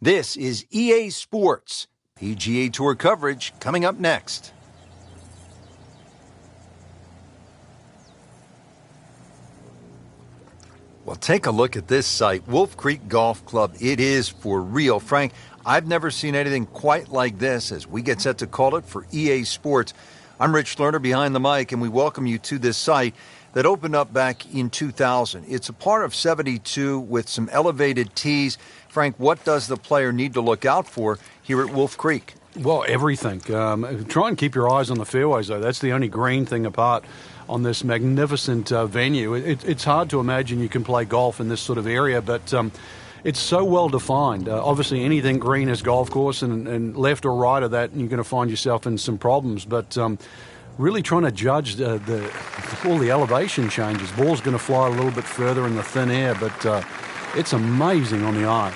This is EA Sports. PGA Tour coverage coming up next. Well, take a look at this site, Wolf Creek Golf Club. It is for real. Frank, I've never seen anything quite like this as we get set to call it for EA Sports. I'm Rich Lerner behind the mic, and we welcome you to this site that opened up back in 2000. It's a part of 72 with some elevated tees. Frank, what does the player need to look out for here at Wolf Creek? Well, everything. Try and keep your eyes on the fairways, though. That's the only green thing apart on this magnificent venue. It's hard to imagine you can play golf in this sort of area, but it's so well defined. Obviously, anything green is golf course, and left or right of that, you're going to find yourself in some problems. But really trying to judge all the elevation changes. Ball's going to fly a little bit further in the thin air, but it's amazing on the eye.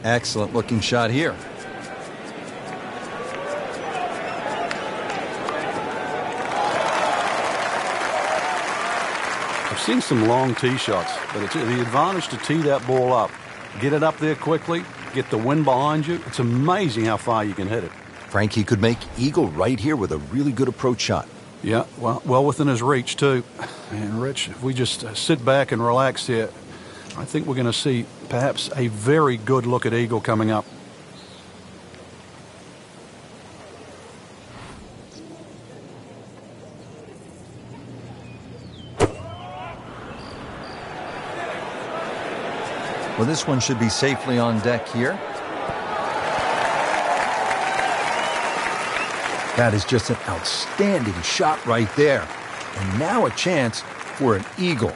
Excellent looking shot here. I've seen some long tee shots, but it's the advantage to tee that ball up. Get it up there quickly, get the wind behind you. It's amazing how far you can hit it. Frank, he could make eagle right here with a really good approach shot. Yeah, well within his reach, too. And, Rich, if we just sit back and relax here, I think we're going to see perhaps a very good look at eagle coming up. Well, this one should be safely on deck here. That is just an outstanding shot right there. And now a chance for an eagle.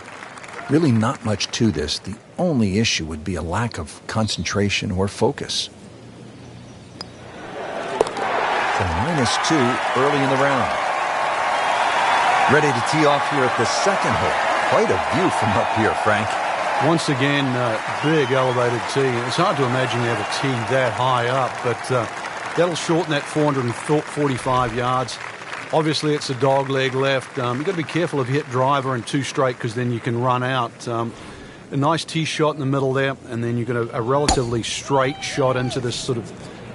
Really not much to this. The only issue would be a lack of concentration or focus. For -2 early in the round. Ready to tee off here at the second hole. Quite a view from up here, Frank. Once again, big elevated tee. It's hard to imagine you have a tee that high up, but that'll shorten that 445 yards. Obviously, it's a dog leg left. You've got to be careful if you hit driver and two straight, because then you can run out. A nice tee shot in the middle there, and then you've got a relatively straight shot into this sort of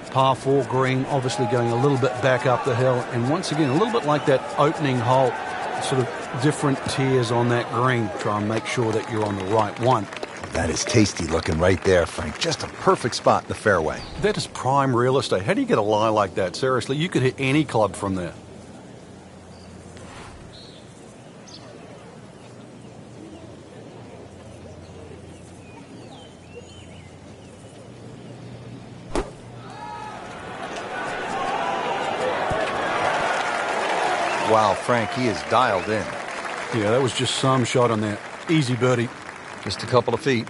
par 4 green, obviously going a little bit back up the hill. And once again, a little bit like that opening hole, sort of different tiers on that green. Try and make sure that you're on the right one. That is tasty looking right there, Frank. Just a perfect spot in the fairway. That is prime real estate. How do you get a lie like that? Seriously, you could hit any club from there. Wow, Frank, he is dialed in. Yeah, that was just some shot on there. Easy birdie. Just a couple of feet.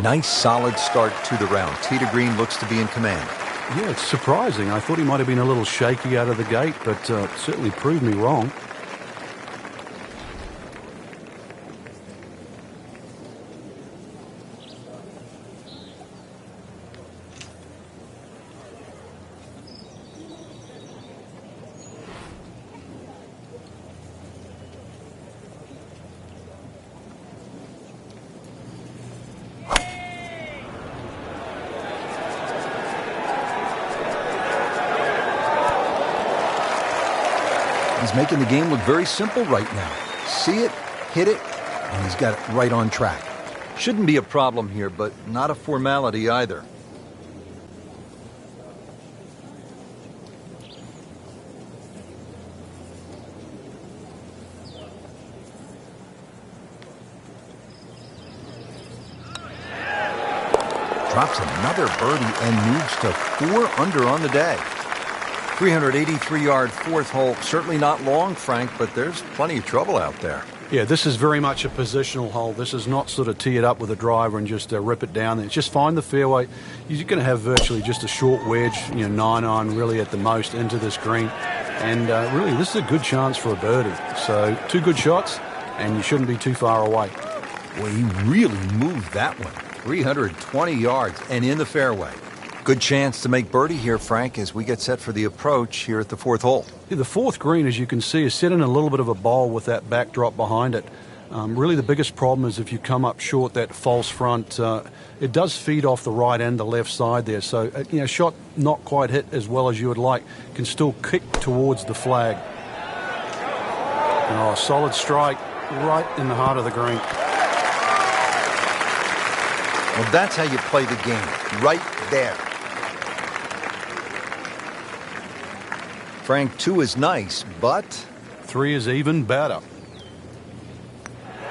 Nice, solid start to the round. Tee to green looks to be in command. Yeah, it's surprising. I thought he might have been a little shaky out of the gate, but certainly proved me wrong. He's making the game look very simple right now. See it, hit it, and he's got it right on track. Shouldn't be a problem here, but not a formality either. Drops another birdie and moves to 4 under on the day. 383-yard fourth hole. Certainly not long, Frank, but there's plenty of trouble out there. Yeah, this is very much a positional hole. This is not sort of tee it up with a driver and just rip it down. It's just find the fairway. You're going to have virtually just a short wedge, 9-iron really at the most into this green. And really, this is a good chance for a birdie. So 2 good shots, and you shouldn't be too far away. Well, he really moved that one. 320 yards and in the fairway. Good chance to make birdie here, Frank, as we get set for the approach here at the fourth hole. Yeah, the fourth green, as you can see, is set in a little bit of a bowl with that backdrop behind it. Really the biggest problem is if you come up short that false front, it does feed off the right and the left side there. So, shot not quite hit as well as you would like, can still kick towards the flag. Oh, solid strike right in the heart of the green. Well, that's how you play the game, right there. Frank, 2 is nice, but 3 is even better.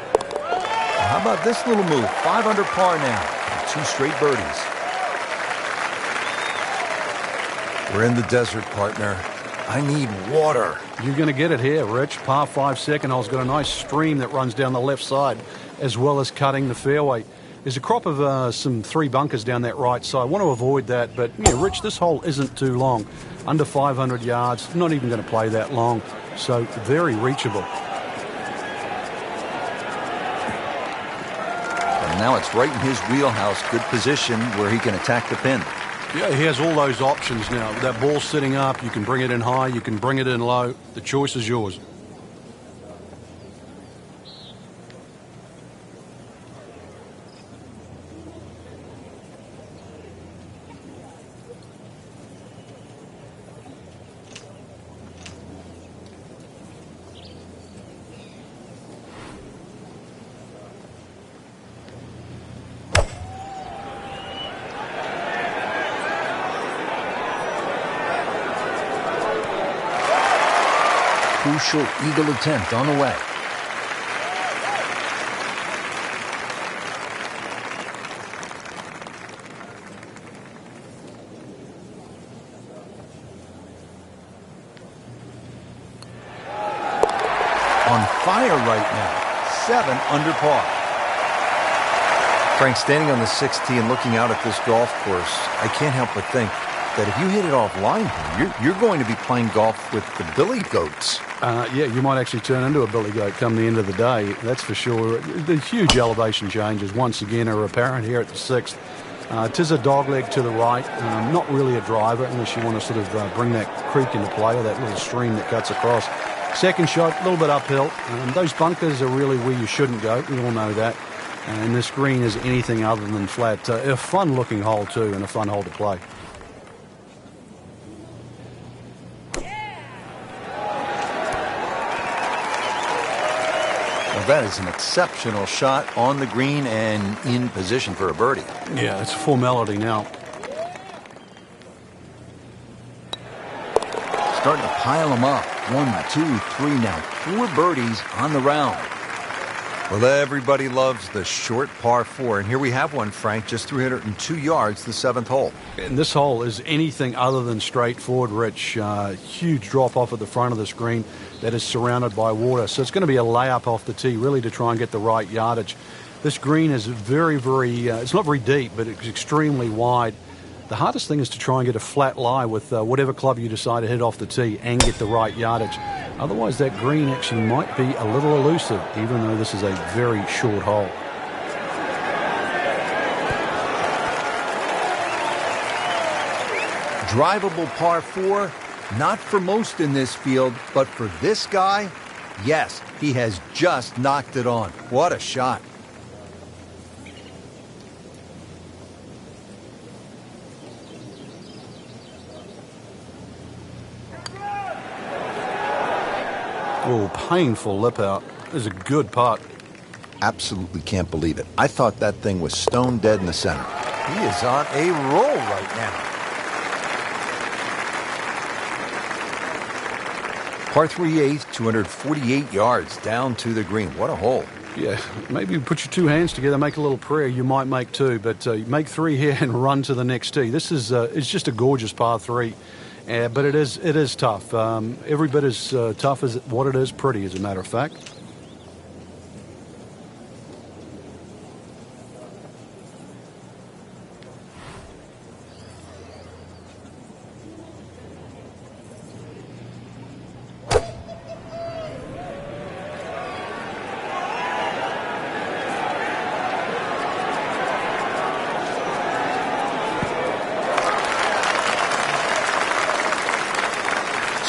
How about this little move? 5 under par now. 2 straight birdies. We're in the desert, partner. I need water. You're going to get it here, Rich. Par 5 second hole's got a nice stream that runs down the left side, as well as cutting the fairway. There's a crop of some 3 bunkers down that right side. I want to avoid that, but, Rich, this hole isn't too long. Under 500 yards, not even going to play that long, so very reachable. And now it's right in his wheelhouse. Good position where he can attack the pin. Yeah, he has all those options now. That ball's sitting up. You can bring it in high. You can bring it in low. The choice is yours. Crucial eagle attempt on the way. On fire right now. 7 under par. Frank, standing on the 6th tee and looking out at this golf course, I can't help but think that if you hit it offline here, you're going to be playing golf with the billy goats. Yeah, you might actually turn into a billy goat come the end of the day, that's for sure. The huge elevation changes once again are apparent here at the 6th. It is a dogleg to the right, not really a driver unless you want to sort of bring that creek into play or that little stream that cuts across. Second shot, a little bit uphill. Those bunkers are really where you shouldn't go. We all know that. And this green is anything other than flat. A fun-looking hole, too, and a fun hole to play. Well, that is an exceptional shot on the green and in position for a birdie. Yeah, it's a formality now. Starting to pile them up. 1, 2, 3 now. 4 birdies on the round. Well, everybody loves the short par 4. And here we have one, Frank, just 302 yards, the 7th hole. And this hole is anything other than straightforward, Rich. Huge drop off at the front of the green that is surrounded by water. So it's going to be a layup off the tee, really, to try and get the right yardage. This green is very, it's not very deep, but it's extremely wide. The hardest thing is to try and get a flat lie with whatever club you decide to hit off the tee and get the right yardage. Otherwise, that green actually might be a little elusive, even though this is a very short hole. Drivable par 4, not for most in this field, but for this guy, yes, he has just knocked it on. What a shot. Oh, painful lip out. It was a good putt. Absolutely can't believe it. I thought that thing was stone dead in the center. He is on a roll right now. Par 3 8th, 248 yards down to the green. What a hole. Yeah, maybe put your 2 hands together, make a little prayer. You might make 2, but make 3 here and run to the next tee. This is it's just a gorgeous par 3. But it is tough. Every bit as tough as what it is pretty, as a matter of fact.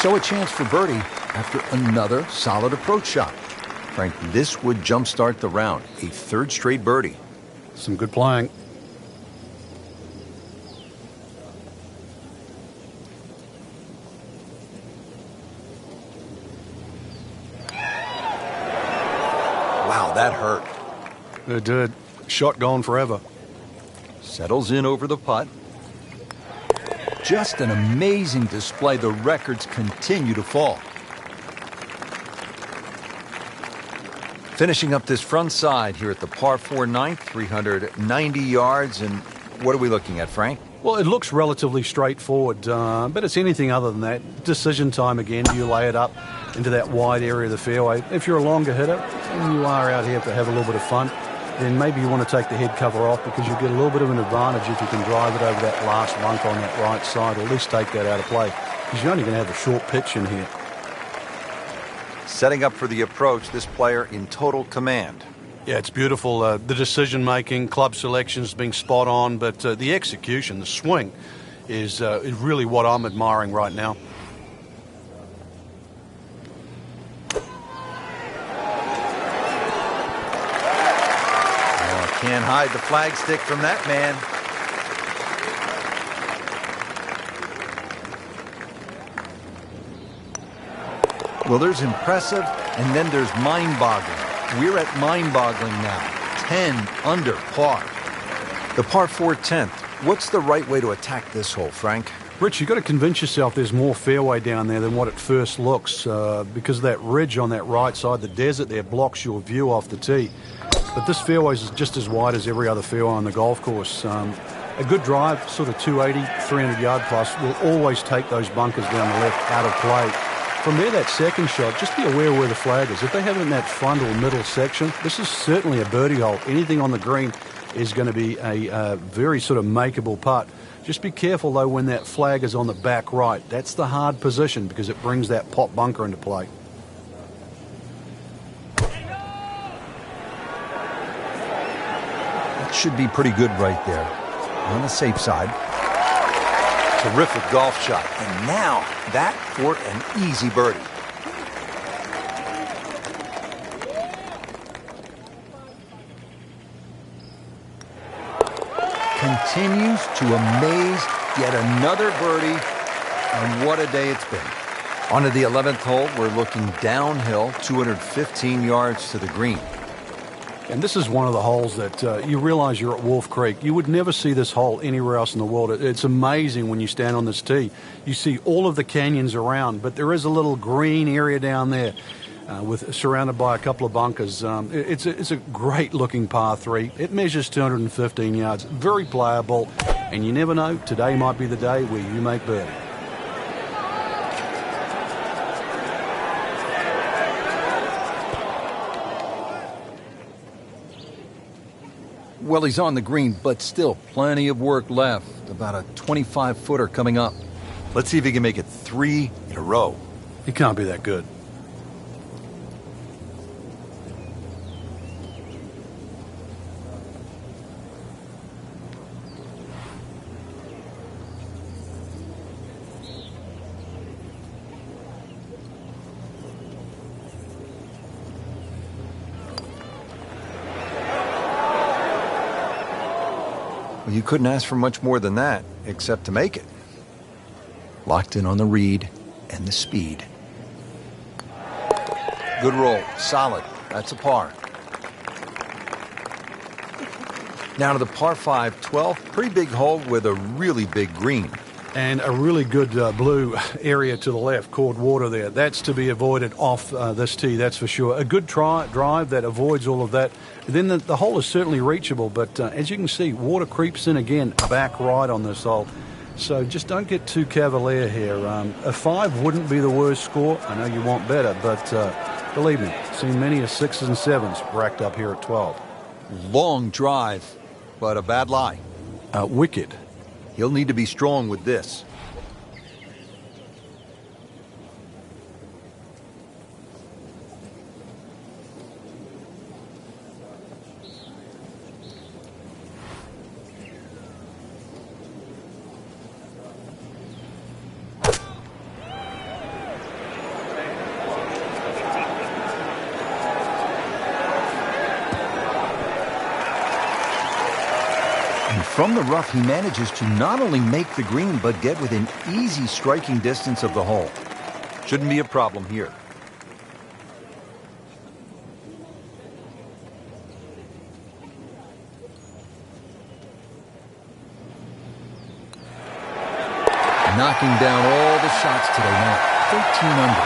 So a chance for birdie after another solid approach shot. Frank, this would jumpstart the round. A third straight birdie. Some good playing. Wow, that hurt. It did. Shot gone forever. Settles in over the putt. Just an amazing display. The records continue to fall. Finishing up this front side here at the par 4 ninth, 390 yards. And what are we looking at, Frank? Well, it looks relatively straightforward, but it's anything other than that. Decision time again. Do you lay it up into that wide area of the fairway? If you're a longer hitter and you are out here to have a little bit of fun, then maybe you want to take the head cover off because you get a little bit of an advantage if you can drive it over that last lunk on that right side, or at least take that out of play, because you're only going to have a short pitch in here. Setting up for the approach, this player in total command. Yeah, it's beautiful. The decision-making, club selections being spot on, but the execution, the swing, is really what I'm admiring right now. Can't hide the flagstick from that man. Well, there's impressive, and then there's mind-boggling. We're at mind-boggling now. 10 under par. The par 4 10th. What's the right way to attack this hole, Frank? Rich, you've got to convince yourself there's more fairway down there than what it first looks, because of that ridge on that right side, the desert there blocks your view off the tee. But this fairway is just as wide as every other fairway on the golf course. A good drive, sort of 280, 300 yard plus, will always take those bunkers down the left out of play. From there, that second shot, just be aware where the flag is. If they have it in that front or middle section, this is certainly a birdie hole. Anything on the green is going to be a very sort of makeable putt. Just be careful, though, when that flag is on the back right. That's the hard position because it brings that pop bunker into play. Should be pretty good right there. On the safe side. Terrific golf shot. And now that for an easy birdie. Continues to amaze. Yet another birdie. And what a day it's been. On to the 11th hole. We're looking downhill, 215 yards to the green. And this is one of the holes that you realize you're at Wolf Creek. You would never see this hole anywhere else in the world. It's amazing when you stand on this tee. You see all of the canyons around, but there is a little green area down there surrounded by a couple of bunkers. It's a great-looking par 3. It measures 215 yards. Very playable, and you never know. Today might be the day where you make birdie. Well, he's on the green, but still plenty of work left. About a 25-footer coming up. Let's see if he can make it 3 in a row. He can't be that good. Well, you couldn't ask for much more than that, except to make it. Locked in on the read and the speed. Good roll. Solid. That's a par. Now to the par 5 12th. Pretty big hole with a really big green. And a really good blue area to the left, called water there. That's to be avoided off this tee, that's for sure. A good drive that avoids all of that. Then the hole is certainly reachable, but as you can see, water creeps in again, back right on this hole. So just don't get too cavalier here. A 5 wouldn't be the worst score. I know you want better, but believe me, seen many a 6s and 7s racked up here at 12. Long drive, but a bad lie. Wicked. He'll need to be strong with this. From the rough, he manages to not only make the green, but get within easy striking distance of the hole. Shouldn't be a problem here. Knocking down all the shots today now. 13 under.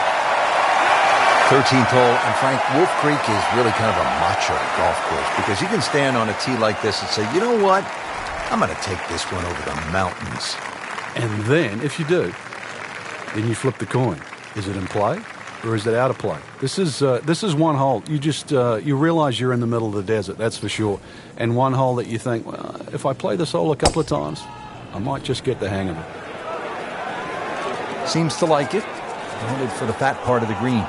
13th hole, and Frank, Wolf Creek is really kind of a macho golf course because you can stand on a tee like this and say, you know what? I'm going to take this one over the mountains. And then, if you do, then you flip the coin. Is it in play or is it out of play? This is one hole. You just you realize you're in the middle of the desert, that's for sure. And one hole that you think, well, if I play this hole a couple of times, I might just get the hang of it. Seems to like it. Headed for the fat part of the green.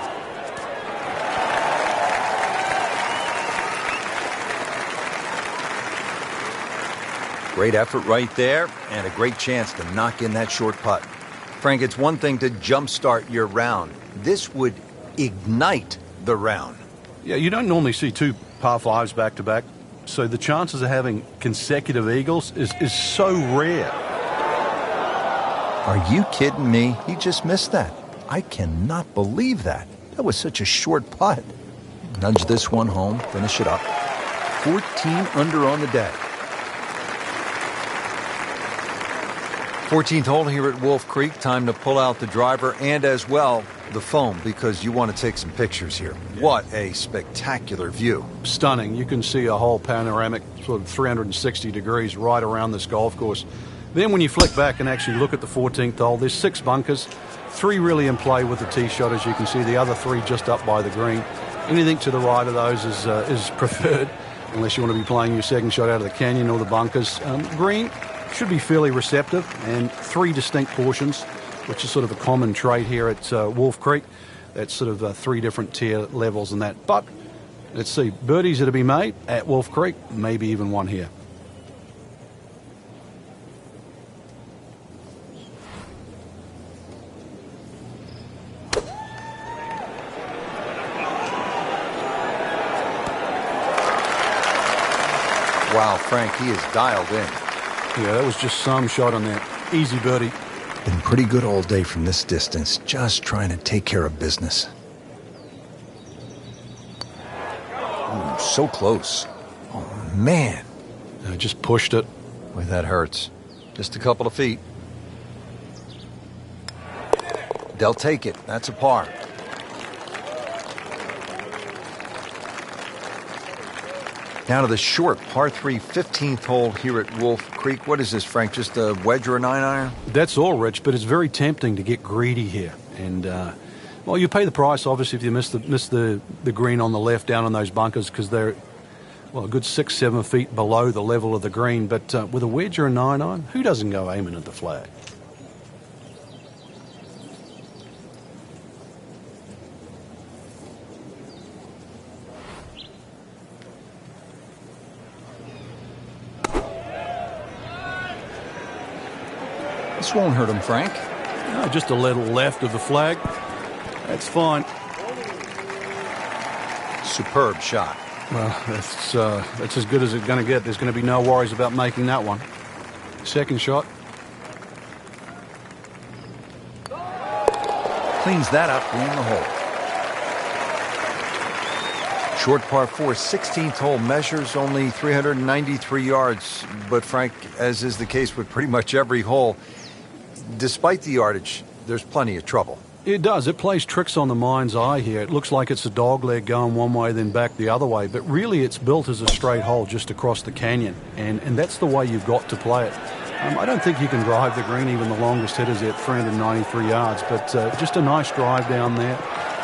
Great effort right there, and a great chance to knock in that short putt. Frank, it's one thing to jumpstart your round. This would ignite the round. Yeah, you don't normally see two par fives back-to-back, so the chances of having consecutive eagles is so rare. Are you kidding me? He just missed that. I cannot believe that. That was such a short putt. Nudge this one home, finish it up. 14 under on the day. 14th hole here at Wolf Creek. Time to pull out the driver and as well the foam because you want to take some pictures here. Yeah. What a spectacular view. Stunning. You can see a whole panoramic sort of 360 degrees right around this golf course. Then when you flick back and actually look at the 14th hole, there's 6 bunkers, 3 really in play with the tee shot, as you can see, the other 3 just up by the green. Anything to the right of those is preferred, unless you want to be playing your second shot out of the canyon or the bunkers. Green should be fairly receptive, and 3 distinct portions, which is sort of a common trait here at Wolf Creek. That's sort of 3 different tier levels and that. But let's see, birdies that to be made at Wolf Creek, maybe even one here. Wow, Frank, he is dialed in. Yeah, that was just some shot on that. Easy birdie. Been pretty good all day from this distance, just trying to take care of business. Ooh, so close. Oh, man. I just pushed it. Boy, that hurts. Just a couple of feet. They'll take it. That's a par. Down to the short par 3 15th hole here at Wolf Creek. What is this, Frank? Just a wedge or a 9-iron? That's all, Rich, but it's very tempting to get greedy here. And, well, you pay the price, obviously, if you miss the green on the left down on those bunkers because they're, well, a good 6-7 feet below the level of the green. But with a wedge or a 9-iron, who doesn't go aiming at the flag? This won't hurt him, Frank. No, just a little left of the flag. That's fine. Superb shot. Well, that's as good as it's going to get. There's going to be no worries about making that one. Second shot. Cleans that up, in the hole. Short par 4, 16th hole, measures only 393 yards. But Frank, as is the case with pretty much every hole, despite the yardage, there's plenty of trouble. It does. It plays tricks on the mind's eye here. It looks like it's a dog leg going one way, then back the other way. But really, it's built as a straight hole just across the canyon. And that's the way you've got to play it. I don't think you can drive the green, even the longest hitters at 393 yards. But just a nice drive down there.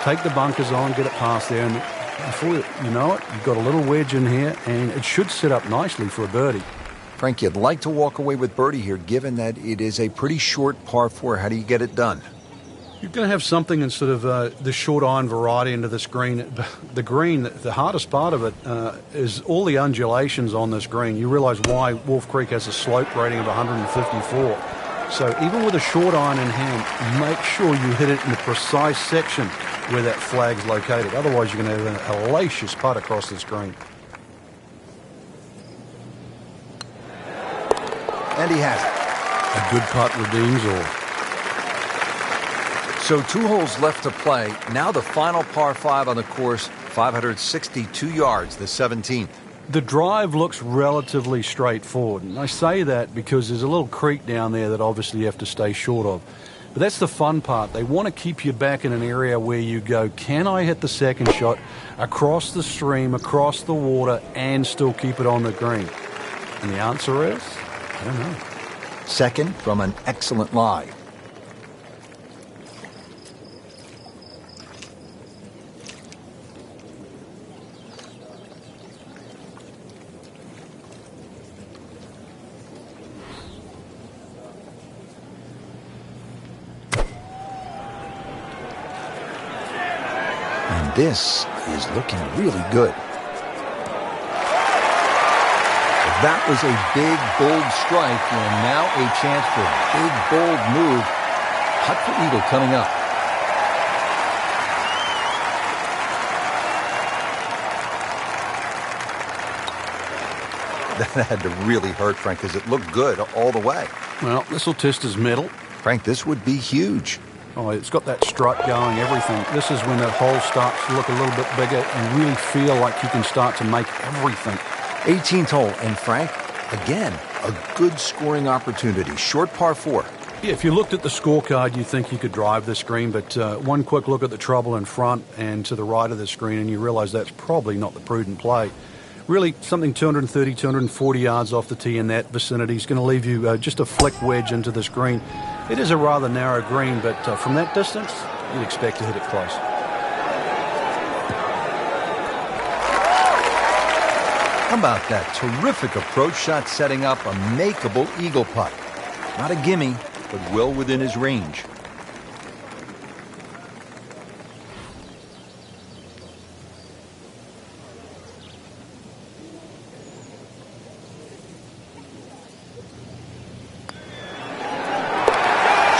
Take the bunkers on, get it past there. And before you know it, you've got a little wedge in here. And it should sit up nicely for a birdie. Frank, you'd like to walk away with birdie here, given that it is a pretty short par 4. How do you get it done? You're going to have something in sort of the short iron variety into this green. The green, the hardest part of it is all the undulations on this green. You realize why Wolf Creek has a slope rating of 154. So even with a short iron in hand, make sure you hit it in the precise section where that flag's located. Otherwise, you're going to have a hellacious putt across this green. And he has it. A good putt redeems all. So 2 holes left to play. Now the final par 5 on the course, 562 yards, the 17th. The drive looks relatively straightforward, and I say that because there's a little creek down there that obviously you have to stay short of. But that's the fun part. They want to keep you back in an area where you go, can I hit the second shot across the stream, across the water, and still keep it on the green? And the answer is, I don't know. Second from an excellent lie. And this is looking really good. That was a big, bold strike, and now a chance for a big, bold move. Putt for eagle coming up. That had to really hurt, Frank, because it looked good all the way. Well, this will test his mettle. Frank, this would be huge. Oh, it's got that strut going, everything. This is when that hole starts to look a little bit bigger. You really feel like you can start to make everything. 18th hole, and Frank, again, a good scoring opportunity. Short par 4. Yeah, if you looked at the scorecard, you'd think you could drive this green, but one quick look at the trouble in front and to the right of the screen, and you realize that's probably not the prudent play. Really, something 230, 240 yards off the tee in that vicinity is going to leave you just a flick wedge into this green. It is a rather narrow green, but from that distance, you'd expect to hit it close. How about that terrific approach shot setting up a makeable eagle putt? Not a gimme, but well within his range.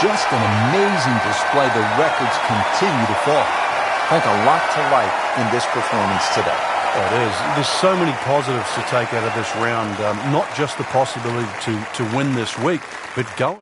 Just an amazing display. The records continue to fall. Frank, a lot to like in this performance today. Oh, it is. There's so many positives to take out of this round. Not just the possibility to win this week, but go.